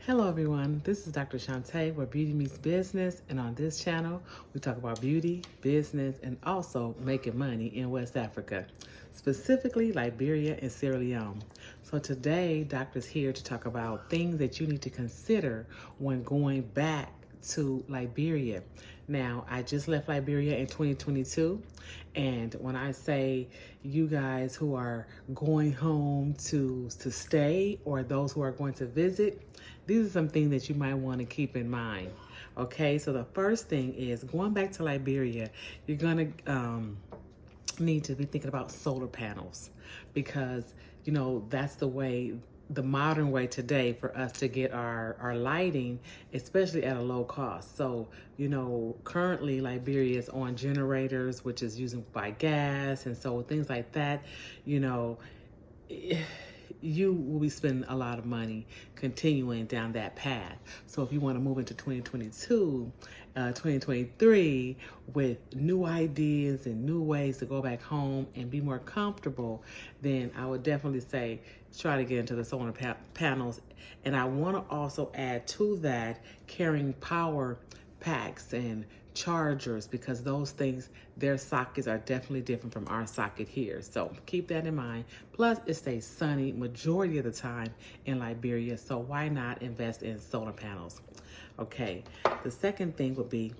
Hello everyone, this is Dr. Shantae where Beauty Meets Business, and on this channel we talk about beauty, business, and also making money in West Africa, specifically Liberia and Sierra Leone. So today Doctor's here to talk about things that you need to consider when going back to Liberia. Now, I just left Liberia in 2022, and when I say you guys who are going home to stay or those who are going to visit, these are some things that you might want to keep in mind. Okay, so the first thing is going back to Liberia, you're gonna need to be thinking about solar panels, because that's the modern way today for us to get our lighting, especially at a low cost. So currently Liberia is on generators, which is using by gas, and so things like that, you will be spending a lot of money continuing down that path. So if you want to move into 2022, 2023 with new ideas and new ways to go back home and be more comfortable, then I would definitely say try to get into the solar panels. And I want to also add to that carrying power packs and chargers, because those things, their sockets are definitely different from our socket here. So keep that in mind. Plus, it stays sunny majority of the time in Liberia, so why not invest in solar panels? Okay, the second thing would be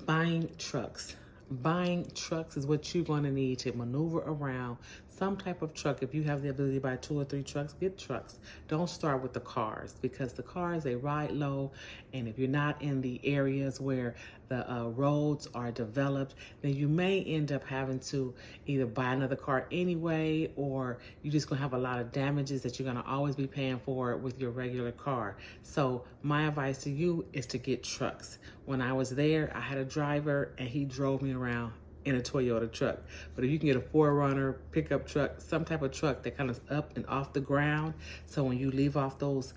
buying trucks. Buying trucks is what you're going to need to maneuver around. Some type of truck. If you have the ability to buy 2 or 3 trucks, get trucks. Don't start with the cars, because the cars, they ride low, and if you're not in the areas where the roads are developed, then you may end up having to either buy another car anyway, or you're just going to have a lot of damages that you're going to always be paying for with your regular car. So my advice to you is to get trucks. When I was there, I had a driver and he drove me around in a Toyota truck. But if you can get a 4Runner pickup truck, some type of truck that kind of up and off the ground, so when you leave off those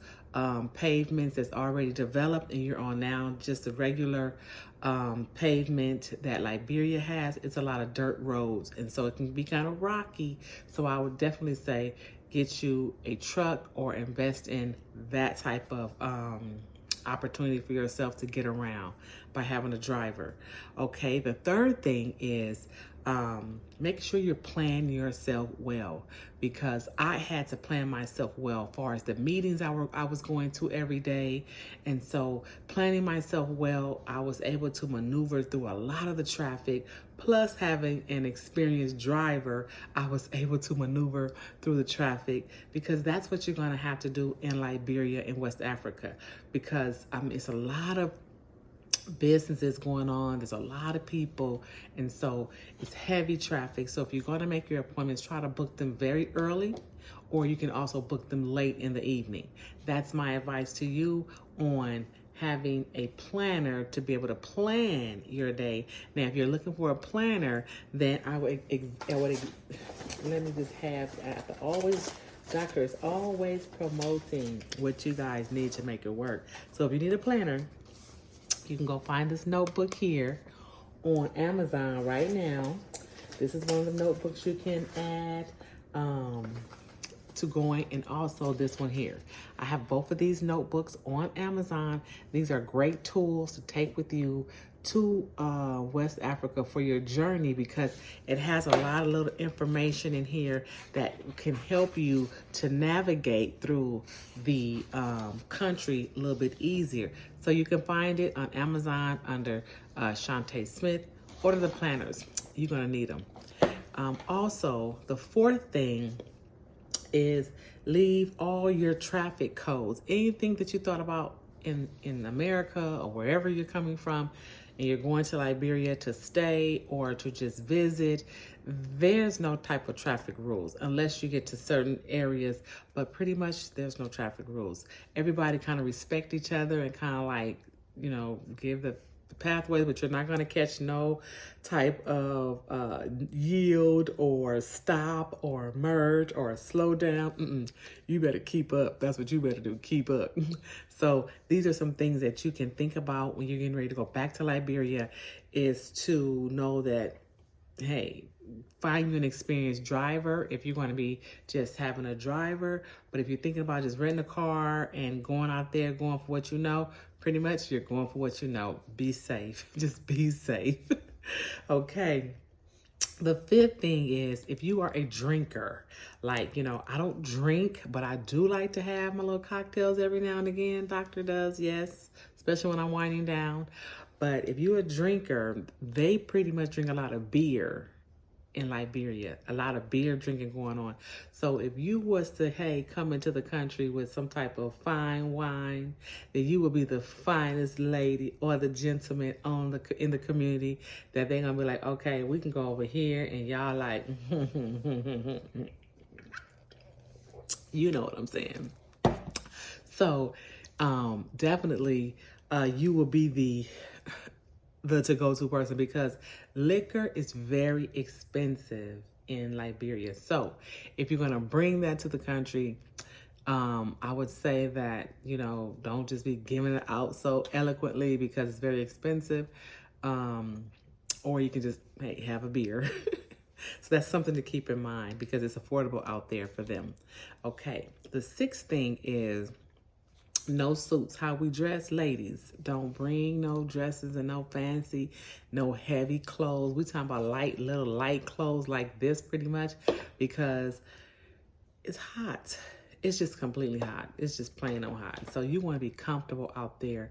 pavements that's already developed and you're on now just the regular pavement that Liberia has, it's a lot of dirt roads, and so it can be kind of rocky. So I would definitely say get you a truck or invest in that type of opportunity for yourself to get around by having a driver. Okay, the third thing is make sure you're planning yourself well, because I had to plan myself well as far as the meetings I was going to every day. And so planning myself well, I was able to maneuver through a lot of the traffic. Plus having an experienced driver, I was able to maneuver through the traffic, because that's what you're going to have to do in Liberia and West Africa, because it's a lot of businesses going on, there's a lot of people, and so it's heavy traffic. So if you're going to make your appointments, try to book them very early, or you can also book them late in the evening. That's my advice to you on having a planner to be able to plan your day. Now, if you're looking for a planner, then I would let me just have, Doctor is always promoting what you guys need to make it work. So if you need a planner, you can go find this notebook here on Amazon right now. This is one of the notebooks you can add to going, and also this one here. I have both of these notebooks on Amazon. These are great tools to take with you to West Africa for your journey, because it has a lot of little information in here that can help you to navigate through the country a little bit easier. So you can find it on Amazon under Shantae Smith. Order the planners. You're going to need them. Also, the fourth thing is leave all your traffic codes. Anything that you thought about in America or wherever you're coming from, and you're going to Liberia to stay or to just visit, there's no type of traffic rules unless you get to certain areas, but pretty much there's no traffic rules. Everybody kind of respect each other and kind of like, give the pathway, but you're not going to catch no type of yield or stop or merge or slow down. You better keep up. That's what you better do. Keep up. So these are some things that you can think about when you're getting ready to go back to Liberia, is to know that hey, find you an experienced driver if you're going to be just having a driver. But if you're thinking about just renting a car and going out there, going for what you know, pretty much you're going for what you know. Be safe. Just be safe. Okay. The fifth thing is if you are a drinker, like, I don't drink, but I do like to have my little cocktails every now and again. Doctor does, yes, especially when I'm winding down. But if you're a drinker, they pretty much drink a lot of beer in Liberia, a lot of beer drinking going on. So if you was to, hey, come into the country with some type of fine wine, then you will be the finest lady or the gentleman in the community that they're gonna be like, okay, we can go over here, and y'all like, you know what I'm saying. So definitely you will be the to-go-to person, because liquor is very expensive in Liberia. So if you're going to bring that to the country, I would say that, don't just be giving it out so eloquently because it's very expensive. Or you can just, hey, have a beer. So that's something to keep in mind because it's affordable out there for them. Okay, the sixth thing is no suits. How we dress, ladies. Don't bring no dresses and no fancy, no heavy clothes. We talking about little light clothes like this pretty much, because it's hot. It's just completely hot. It's just plain old hot. So you want to be comfortable out there.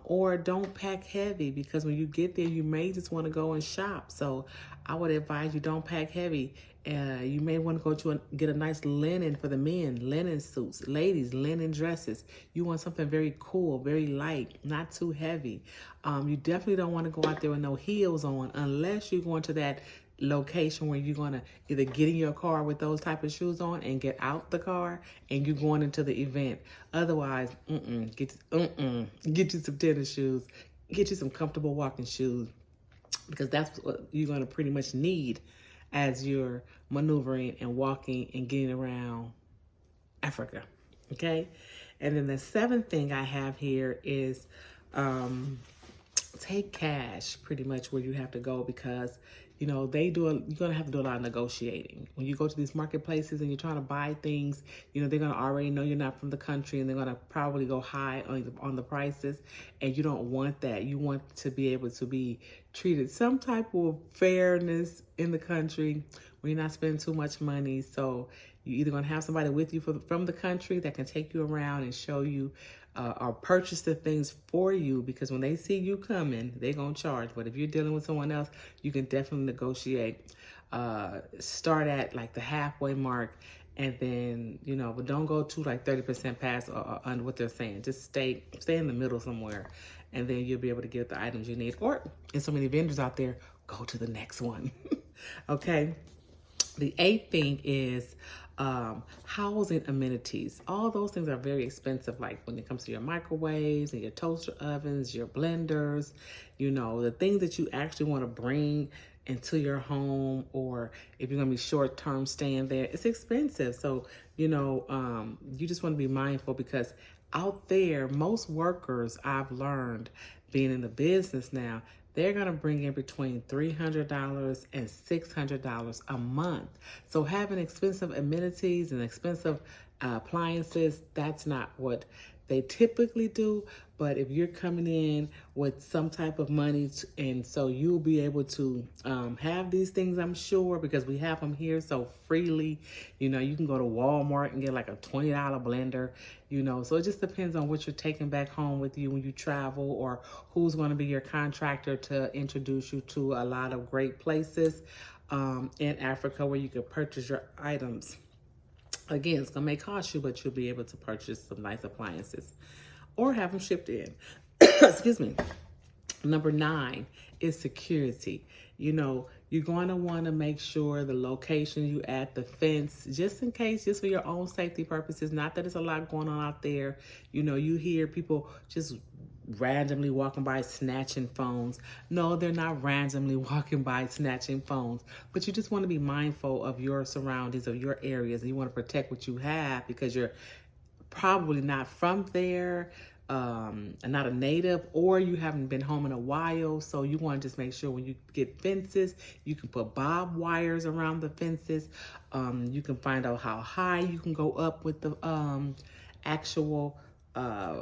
Or don't pack heavy, because when you get there, you may just want to go and shop. So I would advise you don't pack heavy. You may want to go get a nice linen for the men, linen suits. Ladies, linen dresses. You want something very cool, very light, not too heavy. You definitely don't want to go out there with no heels on unless you're going to that location where you're going to either get in your car with those type of shoes on and get out the car and you're going into the event. Otherwise, get you some tennis shoes, get you some comfortable walking shoes, because that's what you're going to pretty much need as you're maneuvering and walking and getting around Africa. Okay. And then the seventh thing I have here is take cash pretty much where you have to go, because you're going to have to do a lot of negotiating. When you go to these marketplaces and you're trying to buy things, they're going to already know you're not from the country, and they're going to probably go high on the prices, and you don't want that. You want to be able to be treated some type of fairness in the country where you're not spending too much money. So you're either going to have somebody with you from the country that can take you around and show you or purchase the things for you, because when they see you coming, they're going to charge. But if you're dealing with someone else, you can definitely negotiate. Start at like the halfway mark, and then, but don't go to like 30% past or under what they're saying. Just stay in the middle somewhere, and then you'll be able to get the items you need. Or, in so many vendors out there, go to the next one. Okay. The eighth thing is housing amenities. All those things are very expensive, like when it comes to your microwaves and your toaster ovens, your blenders, the things that you actually want to bring into your home, or if you're going to be short-term staying there, it's expensive. So, you just want to be mindful, because out there, most workers, I've learned being in the business now, they're going to bring in between $300 and $600 a month. So having expensive amenities and expensive appliances, that's not what they typically do. But if you're coming in with some type of money, and so you'll be able to have these things, I'm sure, because we have them here so freely. You can go to Walmart and get like a $20 blender, so it just depends on what you're taking back home with you when you travel, or who's going to be your contractor to introduce you to a lot of great places in Africa where you can purchase your items. Again, it's going to cost you, but you'll be able to purchase some nice appliances or have them shipped in. Excuse me. Number 9 is security. You're going to want to make sure the location you at, the fence, just in case, just for your own safety purposes. Not that there's a lot going on out there. You hear people just randomly walking by snatching phones. No, they're not randomly walking by snatching phones, but you just want to be mindful of your surroundings, of your areas, and you want to protect what you have, because you're probably not from there. not a native, or you haven't been home in a while, so you want to just make sure when you get fences, you can put bob wires around the fences. You can find out how high you can go up with the actual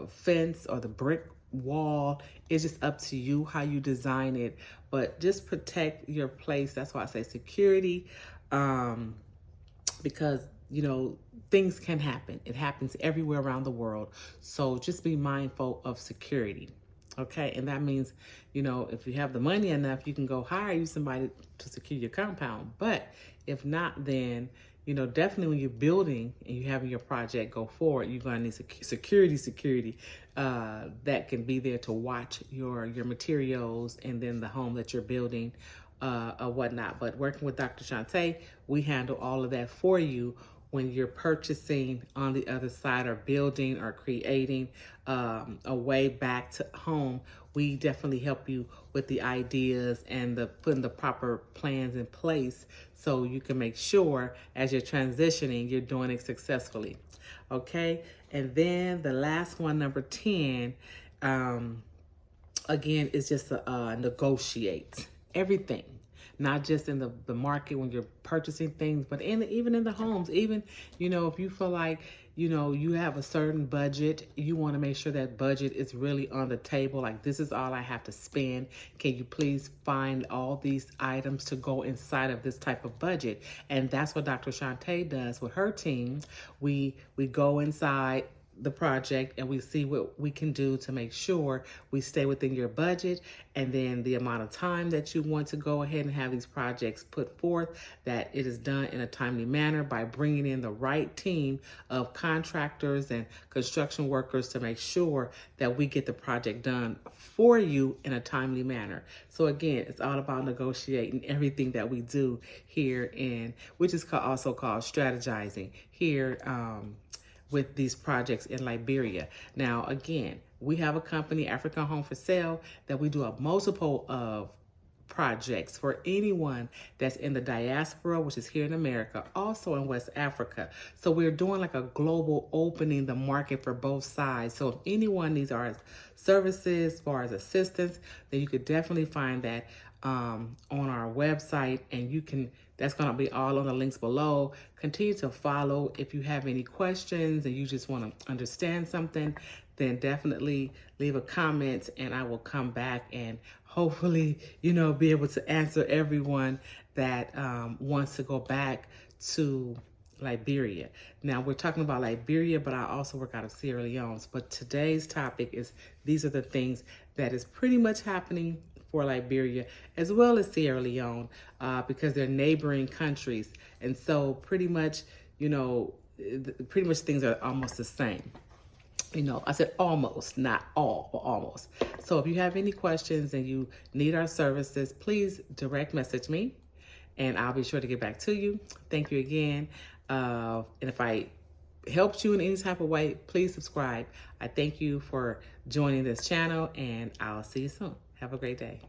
fence or the brick wall. It's just up to you how you design it, but just protect your place. That's why I say security, because things can happen. It happens everywhere around the world. So just be mindful of security. Okay. And that means, if you have the money enough, you can go hire you somebody to secure your compound. But if not, then, definitely when you're building and you're having your project go forward, you're going to need security that can be there to watch your materials and then the home that you're building or whatnot. But working with Dr. Shantae, we handle all of that for you when you're purchasing on the other side or building or creating a way back to home. We definitely help you with the ideas and putting the proper plans in place so you can make sure as you're transitioning, you're doing it successfully. Okay. And then the last one, number 10, again, is just negotiate everything. Not just in the market when you're purchasing things, but even in the homes. Even, if you feel like, you have a certain budget, you want to make sure that budget is really on the table. Like, this is all I have to spend. Can you please find all these items to go inside of this type of budget? And that's what Dr. Shantae does with her team. We go inside the project and we see what we can do to make sure we stay within your budget, and then the amount of time that you want to go ahead and have these projects put forth, that it is done in a timely manner by bringing in the right team of contractors and construction workers to make sure that we get the project done for you in a timely manner. So again, it's all about negotiating everything that we do here which is also called strategizing here with these projects in Liberia. Now, again, we have a company, African Home for Sale, that we do a multiple of projects for anyone that's in the diaspora, which is here in America, also in West Africa. So we're doing like a global opening the market for both sides. So if anyone needs our services as far as assistance, then you could definitely find that on our website, and that's going to be all on the links below. Continue to follow. If you have any questions and you just want to understand something, then definitely leave a comment and I will come back and hopefully, be able to answer everyone that wants to go back to Liberia. Now, we're talking about Liberia, but I also work out of Sierra Leone. But today's topic is, these are the things that is pretty much happening for Liberia as well as Sierra Leone, because they're neighboring countries. And so pretty much, things are almost the same. I said almost, not all, but almost. So if you have any questions and you need our services, please direct message me and I'll be sure to get back to you. Thank you again. And if I helped you in any type of way, please subscribe. I thank you for joining this channel and I'll see you soon. Have a great day.